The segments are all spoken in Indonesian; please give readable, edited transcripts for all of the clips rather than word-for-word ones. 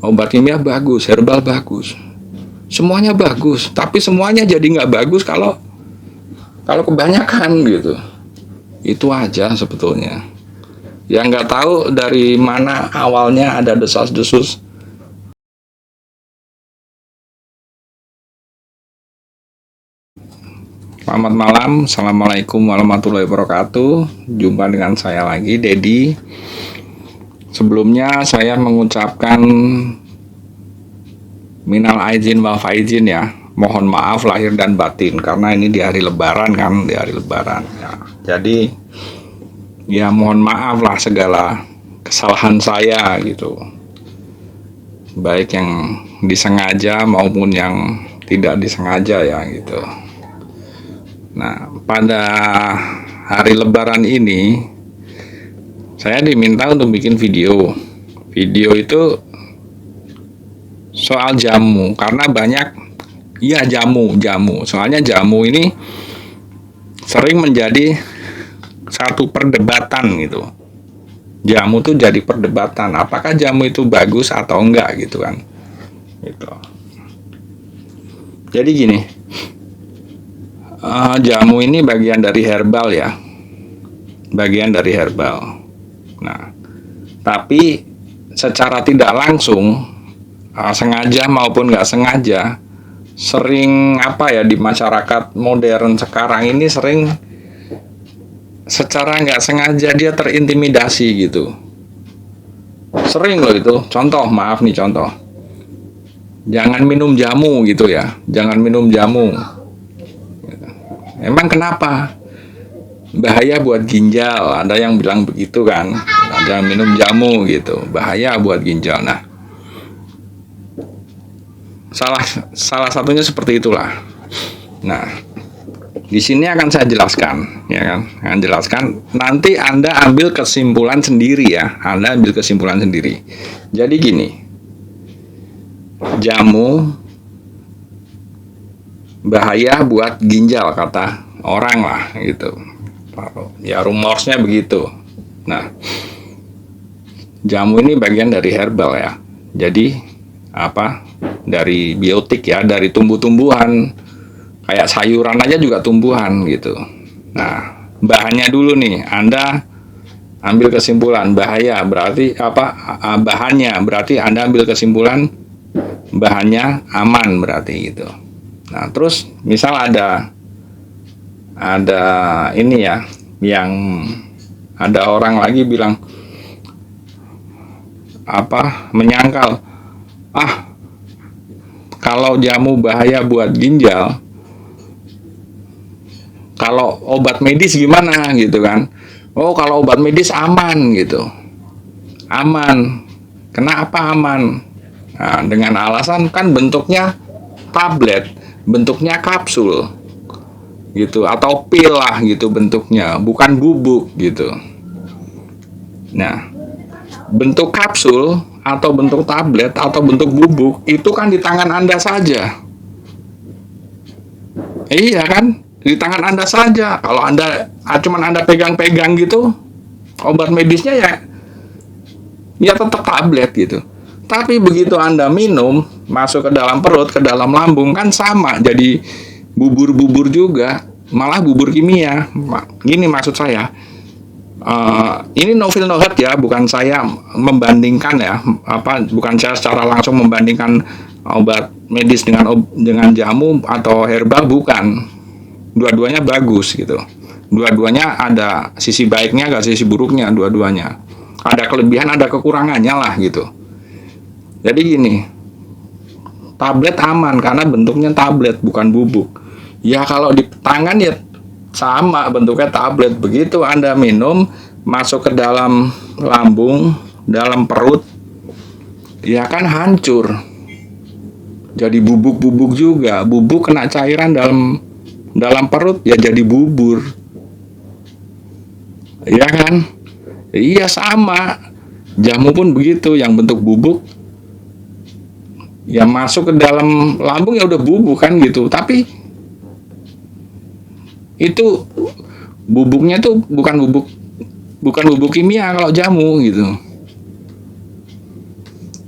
obat kimia bagus, herbal bagus, semuanya bagus, tapi semuanya jadi nggak bagus kalau kalau kebanyakan gitu. Itu aja sebetulnya. Yang nggak tahu dari mana awalnya ada desas-desus. Selamat malam, assalamualaikum warahmatullahi wabarakatuh. Jumpa dengan saya lagi, Dedi. Sebelumnya saya mengucapkan minal aizin wal faizin ya. Mohon maaf lahir dan batin karena ini di hari Lebaran kan, di hari Lebaran. Ya. Jadi ya mohon maaf lah segala kesalahan saya gitu. Baik yang disengaja maupun yang tidak disengaja ya gitu. Nah, pada hari Lebaran ini saya diminta untuk bikin video. Video itu soal jamu karena banyak iya jamu. Soalnya jamu ini sering menjadi satu perdebatan gitu. Jamu tuh jadi perdebatan. Apakah jamu itu bagus atau enggak gitu kan? Gitu. Jadi gini, jamu ini bagian dari herbal ya, bagian dari herbal. Nah, tapi secara tidak langsung, sengaja maupun nggak sengaja, sering apa ya di masyarakat modern sekarang ini sering secara nggak sengaja dia terintimidasi gitu. Sering loh itu. Contoh, maaf nih contoh. Jangan minum jamu gitu ya. Jangan minum jamu. Emang kenapa? Bahaya buat ginjal. Ada yang bilang begitu kan. Ada yang minum jamu gitu. Bahaya buat ginjal. Nah, salah satunya seperti itulah. Nah, di sini akan saya jelaskan, ya kan? Akan jelaskan. Nanti Anda ambil kesimpulan sendiri ya. Anda ambil kesimpulan sendiri. Jadi gini, jamu bahaya buat ginjal kata orang lah gitu. Ya rumornya begitu. Nah, jamu ini bagian dari herbal ya. Jadi apa? Dari biotik ya, dari tumbuh-tumbuhan. Kayak sayuran aja juga tumbuhan gitu. Nah, bahannya dulu nih, Anda ambil kesimpulan bahaya berarti apa? Bahannya berarti Anda ambil kesimpulan bahannya aman berarti gitu. Nah, terus misal ada ini ya, yang ada orang lagi bilang apa? Menyangkal, kalau jamu bahaya buat ginjal, kalau obat medis gimana gitu kan? Oh, kalau obat medis aman gitu. Aman. Kenapa aman? Nah, dengan alasan kan bentuknya tablet, bentuknya kapsul gitu atau pil lah gitu bentuknya, bukan bubuk gitu. Nah, bentuk kapsul atau bentuk tablet atau bentuk bubuk itu kan di tangan Anda saja. Iya kan? Di tangan Anda saja. Kalau Anda cuman Anda pegang-pegang gitu, obat medisnya ya tetap tablet gitu. Tapi begitu Anda minum, masuk ke dalam perut, ke dalam lambung kan sama, jadi bubur-bubur juga, malah bubur kimia. Gini maksud saya. Ini no feel no hurt ya, bukan saya membandingkan ya, bukan saya secara langsung membandingkan obat medis dengan jamu atau herbal, bukan. Dua-duanya bagus gitu. Dua-duanya ada sisi baiknya, ada sisi buruknya, dua-duanya. Ada kelebihan, ada kekurangannya lah gitu. Jadi gini, tablet aman karena bentuknya tablet bukan bubuk. Ya kalau di tangan ya sama bentuknya tablet. Begitu Anda minum masuk ke dalam lambung, dalam perut, ya kan hancur. Jadi bubuk-bubuk juga. Bubuk kena cairan dalam perut ya jadi bubur. Iya kan? Iya sama. Jamu pun begitu, yang bentuk bubuk ya masuk ke dalam lambung ya udah bubuk kan gitu. Tapi itu bubuknya tuh bukan bubuk kimia kalau jamu gitu.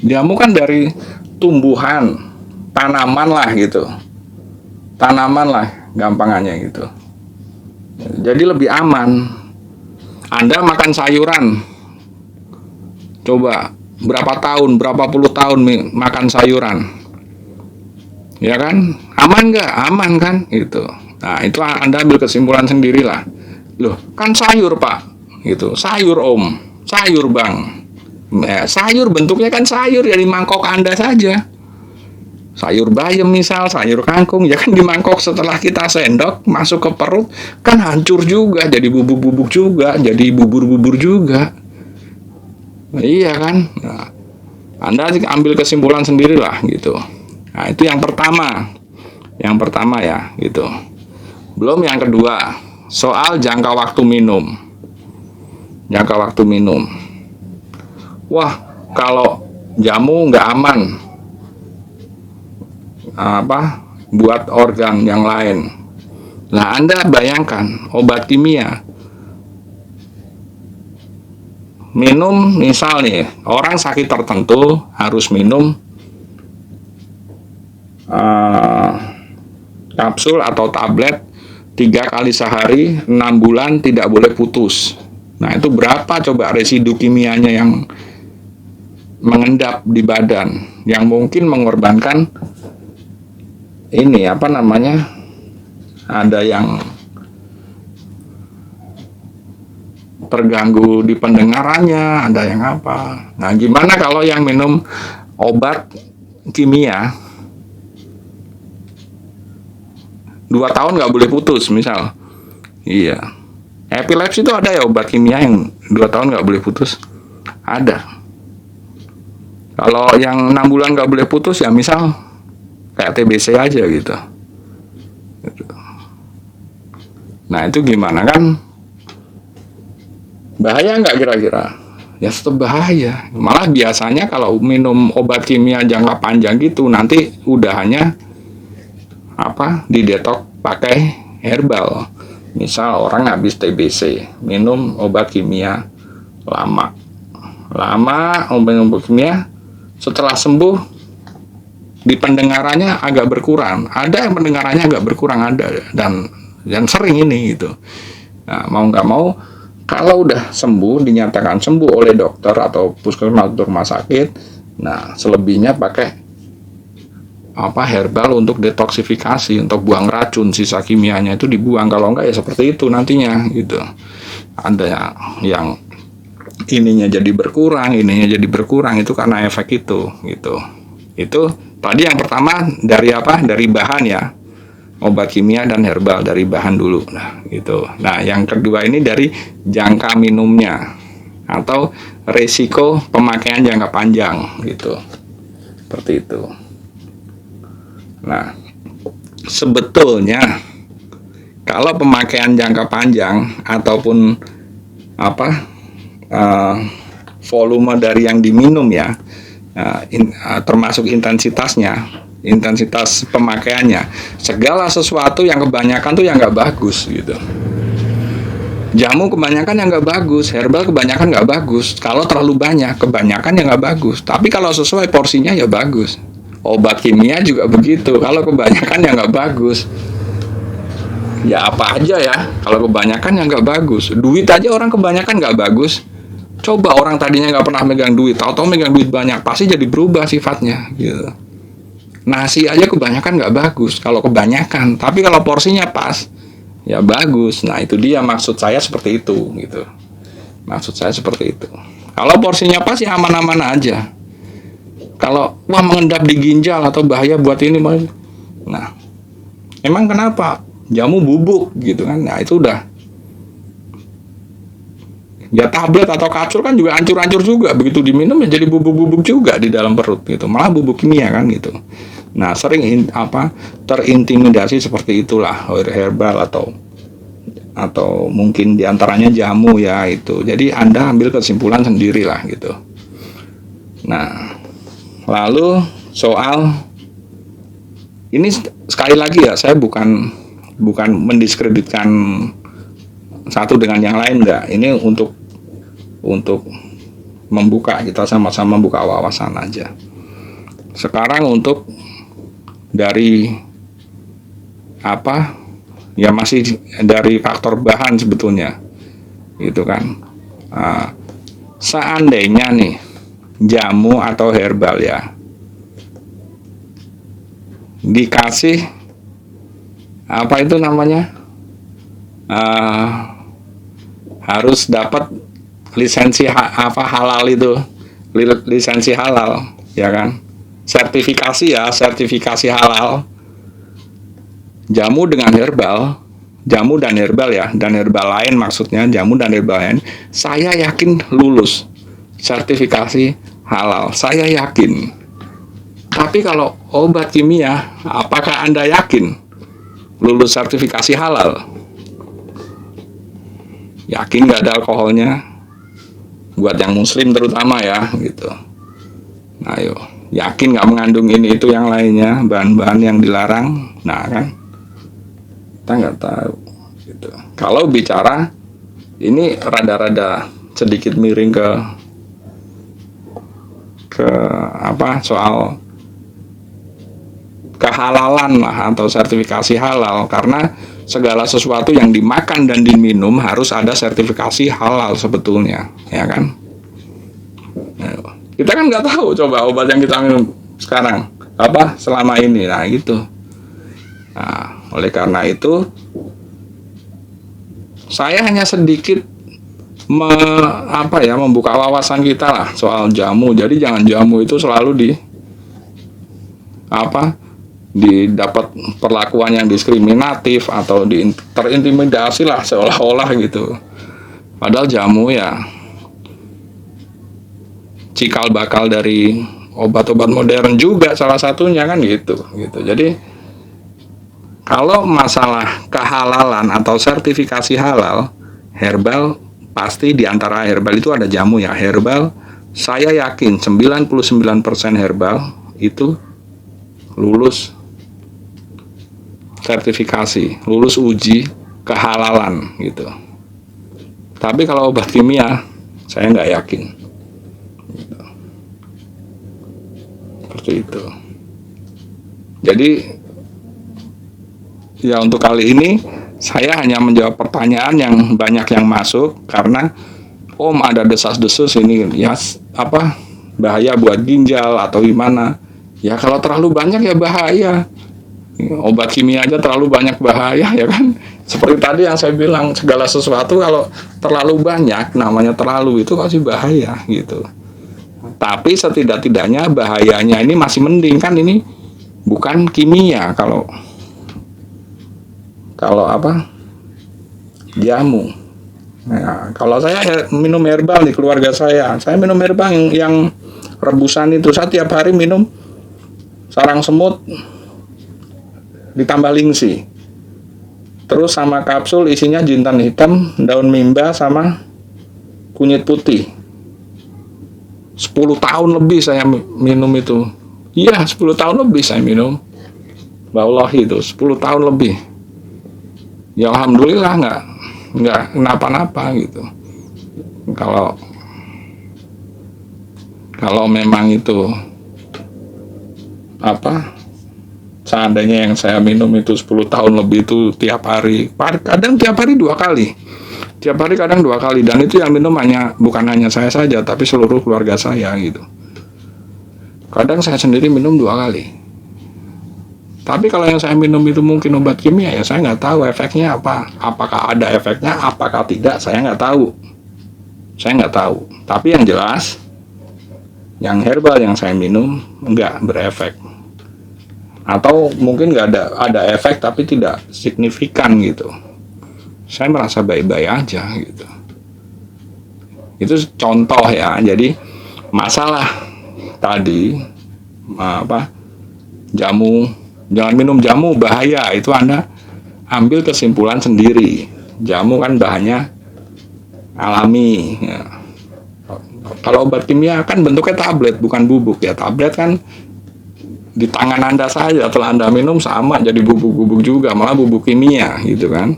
Jamu kan dari tumbuhan, tanaman lah gitu. Tanaman lah gampangannya gitu. Jadi lebih aman. Anda makan sayuran, coba berapa tahun, berapa puluh tahun makan sayuran, ya kan? Aman nggak? Aman kan? Gitu. Nah, itu Anda ambil kesimpulan sendirilah. Loh, kan sayur Pak, gitu. Sayur Om, sayur Bang. Sayur bentuknya kan sayur dari mangkok Anda saja. Sayur bayam misal, sayur kangkung, ya kan di mangkok setelah kita sendok masuk ke perut kan hancur juga, jadi bubuk-bubuk juga, jadi bubur-bubur juga. Iya kan? Nah, Anda ambil kesimpulan sendirilah gitu. Nah, itu yang pertama. Yang pertama ya, gitu. Belum yang kedua, soal jangka waktu minum. Jangka waktu minum. Wah, kalau jamu nggak aman, buat organ yang lain. Nah, Anda bayangkan obat kimia. Minum misal nih, orang sakit tertentu harus minum kapsul atau tablet 3 kali sehari, 6 bulan tidak boleh putus. Nah, itu berapa coba residu kimianya yang mengendap di badan, yang mungkin mengorbankan ini ada yang terganggu di pendengarannya, ada yang apa. Nah, gimana kalau yang minum obat kimia 2 tahun nggak boleh putus misal? Iya. Epilepsi itu ada ya obat kimia yang 2 tahun nggak boleh putus? Ada. Kalau yang 6 bulan nggak boleh putus ya misal kayak TBC aja gitu. Nah, itu gimana kan? Bahaya nggak kira-kira? Ya tetap bahaya. Malah biasanya kalau minum obat kimia jangka panjang gitu, nanti udahannya didetok pakai herbal. Misal orang habis TBC, minum obat kimia lama obat kimia, setelah sembuh di pendengarannya agak berkurang. Ada yang pendengarannya agak berkurang, ada, dan sering ini gitu. Nah, mau nggak mau, kalau udah sembuh, dinyatakan sembuh oleh dokter atau puskesmas atau rumah sakit, nah selebihnya pakai herbal untuk detoksifikasi, untuk buang racun, sisa kimianya itu dibuang. Kalau enggak ya seperti itu nantinya gitu. Ada yang ininya jadi berkurang itu karena efek itu gitu. Itu tadi yang pertama dari dari bahan ya, obat kimia dan herbal, dari bahan dulu. Nah, gitu. Nah, yang kedua ini dari jangka minumnya atau resiko pemakaian jangka panjang gitu. Seperti itu. Nah, sebetulnya kalau pemakaian jangka panjang ataupun volume dari yang diminum ya, termasuk intensitas pemakaiannya, segala sesuatu yang kebanyakan tuh yang nggak bagus gitu. Jamu kebanyakan yang nggak bagus, herbal kebanyakan nggak bagus. Kalau terlalu banyak, kebanyakan yang nggak bagus. Tapi kalau sesuai porsinya ya bagus. Obat kimia juga begitu, kalau kebanyakan ya nggak bagus. Ya apa aja ya, kalau kebanyakan ya nggak bagus. Duit aja orang kebanyakan nggak bagus. Coba orang tadinya nggak pernah megang duit, tahu-tahu megang duit banyak, pasti jadi berubah sifatnya gitu. Nasi aja kebanyakan nggak bagus kalau kebanyakan, tapi kalau porsinya pas ya bagus. Nah, itu dia maksud saya seperti itu gitu. Maksud saya seperti itu. Kalau porsinya pas ya aman-aman aja. Kalau mengendap di ginjal atau bahaya buat ini, nah emang kenapa jamu bubuk gitu kan? Nah, itu udah ya, tablet atau kapsul kan juga hancur-hancur juga, begitu diminum ya jadi bubuk-bubuk juga di dalam perut gitu, malah bubuk kimia kan gitu. Nah, sering terintimidasi seperti itulah herbal atau mungkin diantaranya jamu ya itu. Jadi Anda ambil kesimpulan sendiri lah gitu. Nah, lalu soal ini sekali lagi ya, saya bukan mendiskreditkan satu dengan yang lain, enggak. Ini untuk kita sama-sama membuka wawasan aja. Sekarang untuk dari apa ya, masih dari faktor bahan sebetulnya gitu kan. Seandainya nih jamu atau herbal ya dikasih apa itu namanya, harus dapat lisensi halal itu, lisensi halal ya kan, sertifikasi halal. Jamu dan herbal ya, dan herbal lain maksudnya, jamu dan herbal lain, saya yakin lulus sertifikasi halal, saya yakin. Tapi kalau obat kimia, apakah Anda yakin lulus sertifikasi halal? Yakin nggak ada alkoholnya? Buat yang muslim terutama ya gitu. Nah yuk, yakin nggak mengandung ini itu yang lainnya, bahan-bahan yang dilarang? Nah kan, kita nggak tahu gitu. Kalau bicara ini rada-rada sedikit miring ke apa, soal kehalalan lah atau sertifikasi halal, karena segala sesuatu yang dimakan dan diminum harus ada sertifikasi halal sebetulnya ya kan. Nah, kita kan nggak tahu coba obat yang kita minum sekarang apa selama ini, nah gitu. Nah, oleh karena itu saya hanya sedikit membuka wawasan kita lah soal jamu. Jadi jangan jamu itu selalu didapat perlakuan yang diskriminatif atau terintimidasi lah seolah-olah gitu. Padahal jamu ya cikal bakal dari obat-obat modern juga salah satunya kan gitu. Jadi kalau masalah kehalalan atau sertifikasi halal, herbal pasti di antara herbal itu ada jamu ya. Herbal saya yakin 99% herbal itu lulus sertifikasi, lulus uji kehalalan gitu. Tapi kalau obat kimia saya nggak yakin gitu. Seperti itu. Jadi ya untuk kali ini saya hanya menjawab pertanyaan yang banyak yang masuk, karena Om ada desas-desus ini ya apa bahaya buat ginjal atau gimana. Ya kalau terlalu banyak ya bahaya. Obat kimia aja terlalu banyak bahaya ya kan. Seperti tadi yang saya bilang, segala sesuatu kalau terlalu banyak, namanya terlalu, itu pasti bahaya gitu. Tapi setidak-tidaknya bahayanya ini masih mending kan, ini bukan kimia. Kalau jamu. Nah, kalau saya minum herbal di keluarga saya minum herbal yang rebusan itu. Saya tiap hari minum sarang semut ditambah lingsi, terus sama kapsul isinya jintan hitam, daun mimba sama kunyit putih. 10 tahun lebih saya minum itu. Iya, 10 tahun lebih saya minum. Wallahi itu 10 tahun lebih. Ya alhamdulillah nggak kenapa-napa gitu. Kalau memang itu seandainya yang saya minum itu 10 tahun lebih itu tiap hari, kadang tiap hari 2 kali, kadang 2 kali, dan itu yang minum bukan hanya saya saja, tapi seluruh keluarga saya gitu. Kadang saya sendiri minum 2 kali. Tapi kalau yang saya minum itu mungkin obat kimia, ya saya nggak tahu efeknya apa. Apakah ada efeknya, apakah tidak, saya nggak tahu. Tapi yang jelas, yang herbal yang saya minum nggak berefek. Atau mungkin nggak ada efek tapi tidak signifikan gitu. Saya merasa baik-baik aja gitu. Itu contoh ya. Jadi masalah tadi jamu, jangan minum jamu bahaya, itu Anda ambil kesimpulan sendiri. Jamu kan bahannya alami ya. Kalau obat kimia kan bentuknya tablet bukan bubuk ya. Tablet kan di tangan Anda saja, setelah Anda minum sama jadi bubuk-bubuk juga, malah bubuk kimia gitu kan.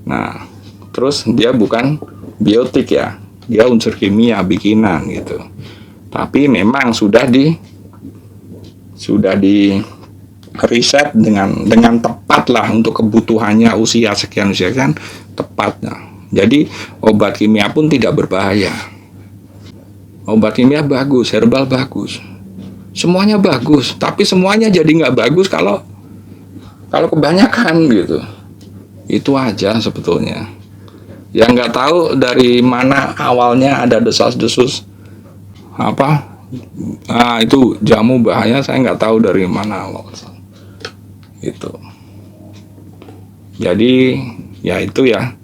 Nah, terus dia bukan biotik ya. dia unsur kimia bikinan gitu. Tapi memang sudah di riset dengan tepat lah untuk kebutuhannya usia sekian kan tepatnya. Jadi obat kimia pun tidak berbahaya. Obat kimia bagus, herbal bagus, semuanya bagus. Tapi semuanya jadi nggak bagus kalau kebanyakan gitu. Itu aja sebetulnya. Yang nggak tahu dari mana awalnya ada desas-desus apa itu jamu bahaya, saya nggak tahu dari mana awal itu. Jadi ya itu ya,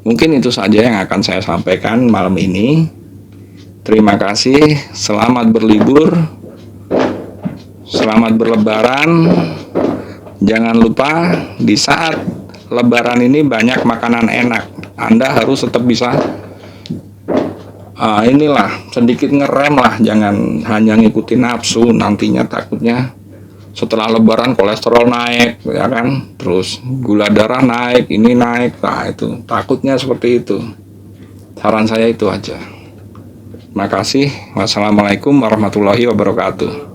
mungkin itu saja yang akan saya sampaikan malam ini. Terima kasih, selamat berlibur, selamat berlebaran. Jangan lupa di saat lebaran ini banyak makanan enak. Anda harus tetap bisa sedikit ngerem lah, jangan hanya ngikutin nafsu. Nantinya takutnya setelah lebaran kolesterol naik, ya kan, terus gula darah naik, ini naik, nah itu takutnya seperti itu. Saran saya itu aja. Terima kasih. Wassalamualaikum warahmatullahi wabarakatuh.